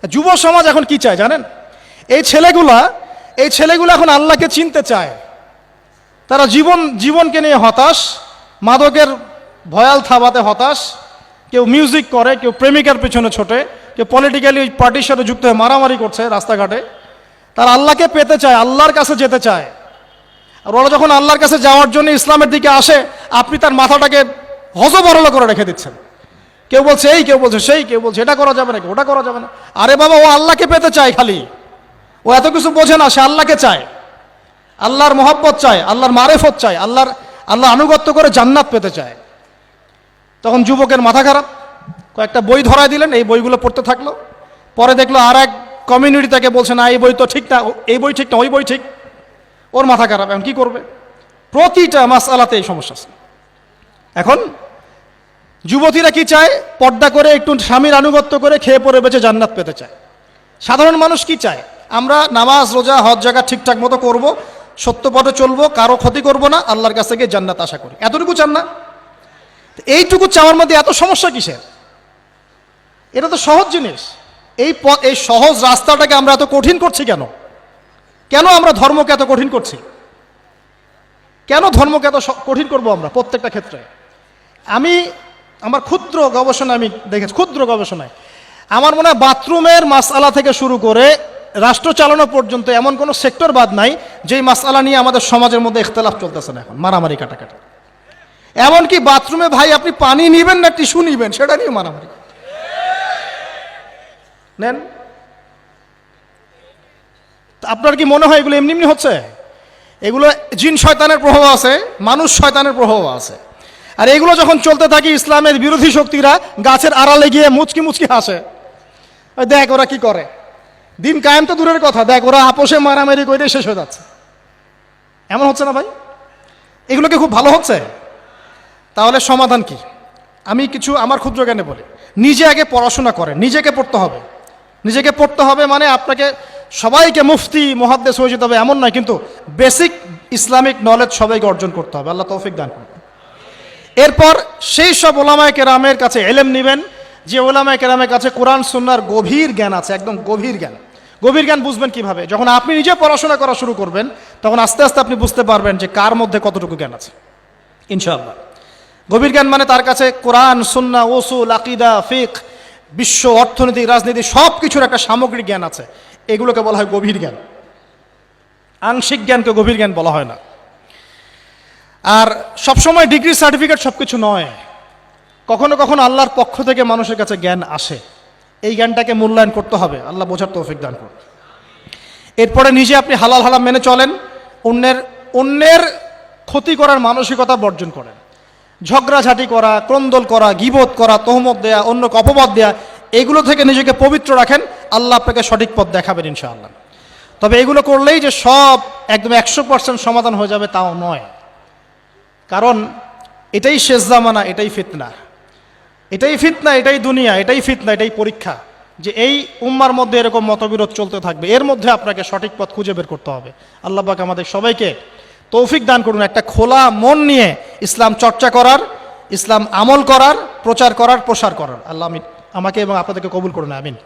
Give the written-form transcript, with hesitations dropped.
যুব সমাজ এখন কি চায় জানেন? এই ছেলেগুলা এখন আল্লাহকে চিনতে চায়। তারা জীবনকে নিয়ে হতাশ, মাদকের ভয়াল থাবাতে হতাশ, কেউ মিউজিক করে, কেউ প্রেমিকার পেছনে ছোটে, কেউ পলিটিক্যালি পার্টির সাথে যুক্ত হয়ে মারামারি করছে রাস্তাঘাটে। তারা আল্লাহকে পেতে চায়, আল্লাহর কাছে যেতে চায়। আর ওরা যখন আল্লাহর কাছে যাওয়ার জন্য ইসলামের দিকে আসে, আপনি তার মাথাটাকে হজবরল করে রেখে দিচ্ছেন। কেউ বলছে এই, কেউ বলছে সেই, কেউ বলছে এটা করা যাবে না, ওটা করা যাবে না। আরে বাবা, ও আল্লাহকে পেতে চায়, খালি ও এত কিছু বোঝে না, সে আল্লাহকে চায়, আল্লাহর মহব্বত চায়, আল্লাহর মারেফত চায়, আল্লাহ আনুগত্য করে জান্নাত পেতে চায়। তখন যুবকের মাথা খারাপ, কয়েকটা বই ধরায় দিলেন, এই বইগুলো পড়তে থাকলো। পরে দেখলো আর এক কমিউনিটি তাকে বলছে না, এই বই তো ঠিক না, এই বই ঠিক না, ওই বই ঠিক। ওর মাথা খারাপ, এখন কি করবে? প্রতিটা মাসআলাতে এই সমস্যা আছে। এখন যুবতীরা কি চায়? পর্দা করে একটু স্বামীর আনুগত্য করে খেয়ে পরে বেঁচে জান্নাত পেতে চায়। সাধারণ মানুষ কি চায়? আমরা নামাজ রোজা হজ জাকাত ঠিকঠাক মতো করব, সত্য পথে চলবো, কারো ক্ষতি করব না, আল্লাহর কাছ থেকে জান্নাত আশা করি, এতটুকু চান না? এইটুকু চাওয়ার মধ্যে এত সমস্যা কিসের? এটা তো সহজ জিনিস। এই সহজ রাস্তাটাকে আমরা এত কঠিন করছি কেন? কেন আমরা ধর্মকে এত কঠিন করছি? কেন ধর্মকে এত কঠিন করবো আমরা প্রত্যেকটা ক্ষেত্রে? আমার ক্ষুদ্র গবেষণা আমি দেখেছি, ক্ষুদ্র গবেষণায় আমার মনে হয় বাথরুমের মাসআলা থেকে শুরু করে রাষ্ট্র চালানো পর্যন্ত এমন কোনো সেক্টর বাদ নাই যেই মাসআলা নিয়ে আমাদের সমাজের মধ্যে ইখতিলাফ চলতেছে না এখন, মারামারি কাটাকাটি। এমনকি বাথরুমে ভাই আপনি পানি নিবেন না টিস্যু নিবেন, সেটা নিয়ে মারামারি নেন। আপনার কি মনে হয় এগুলো এমনি এমনি হচ্ছে? এগুলো জিন শয়তানের প্রভাব আছে, মানুষ শয়তানের প্রভাব আছে। আর এগুলো যখন চলতে থাকে, ইসলামের বিরোধী শক্তিরা গাছের আড়ালে গিয়ে মুচকি মুচকি হাসে, দেখ ওরা কি করে। দিন কায়েম তো দূরের কথা, দেখ ওরা আপোষে মারামারি করে শেষ হয়ে যাচ্ছে। এমন হচ্ছে না ভাই? এগুলো কি খুব ভালো হচ্ছে? তাহলে সমাধান কি? আমি কিছু আমার ক্ষুদ্র জ্ঞানে বলি। নিজে আগে পড়াশোনা করেন, নিজেকে পড়তে হবে। নিজেকে পড়তে হবে মানে আপনাকে সবাইকে মুফতি মুহাদ্দিস হয়ে যেতে হবে এমন নয়, কিন্তু বেসিক ইসলামিক নলেজ সবাইকে অর্জন করতে হবে। আল্লাহ তৌফিক দান করুন। এরপর সেই সব ওলামায়ে কেরামের কাছে ইলম নেবেন যে ওলামায়ে কেরামের কাছে কোরআন সুন্নাহর গভীর জ্ঞান আছে, একদম গভীর জ্ঞান। গভীর জ্ঞান বুঝবেন কিভাবে? যখন আপনি নিজে পড়াশোনা করা শুরু করবেন, তখন আস্তে আস্তে আপনি বুঝতে পারবেন যে কার মধ্যে কতটুকু জ্ঞান আছে, ইনশাআল্লাহ। গভীর জ্ঞান মানে তার কাছে কোরআন সুন্নাহ উসুল আকীদা ফিকহ বিশ্ব অর্থনীতি রাজনীতি সব কিছুর একটা সামগ্রিক জ্ঞান আছে। এগুলোকে বলা হয় গভীর জ্ঞান। আংশিক জ্ঞানকে গভীর জ্ঞান বলা হয় না। আর সবসময় ডিগ্রি সার্টিফিকেট সব কিছু নয়। কখনো কখনো আল্লাহর পক্ষ থেকে মানুষের কাছে জ্ঞান আসে, এই জ্ঞানটাকে মূল্যায়ন করতে হবে। আল্লাহ বোঝার তৌফিক দান করুন। এরপরে নিজে আপনি হালাল হারাম মেনে চলেন, অন্যের ক্ষতি করার মানসিকতা বর্জন করেন। ঝগড়াঝাটি করা, ক্রন্দল করা, গীবত করা, তহমত দেয়া, অন্যকে অপবাদ দেয়া, এগুলো থেকে নিজেকে পবিত্র রাখেন। আল্লাহ আপনাকে সঠিক পথ দেখাবেন ইনশাআল্লাহ। তবে এগুলো করলেই যে সব একদম 100% সমাধান হয়ে যাবে তাও নয়। কারণ এটাই শেষ জামানা, এটাই ফিতনা, এটাই দুনিয়া, এটাই ফিতনা, এটাই পরীক্ষা, যে এই উম্মার মধ্যে এরকম মতবিরোধ চলতে থাকবে। এর মধ্যে আপনাকে সঠিক পথ খুঁজে বের করতে হবে। আল্লাহ পাক আমাদের সবাইকে তৌফিক দান করুন একটা খোলা মন নিয়ে ইসলাম চর্চা করার, ইসলাম আমল করার, প্রচার করার, প্রসার করার। আল্লাহ আমাকে এবং আপনাদেরকে কবুল করুন, আমিন।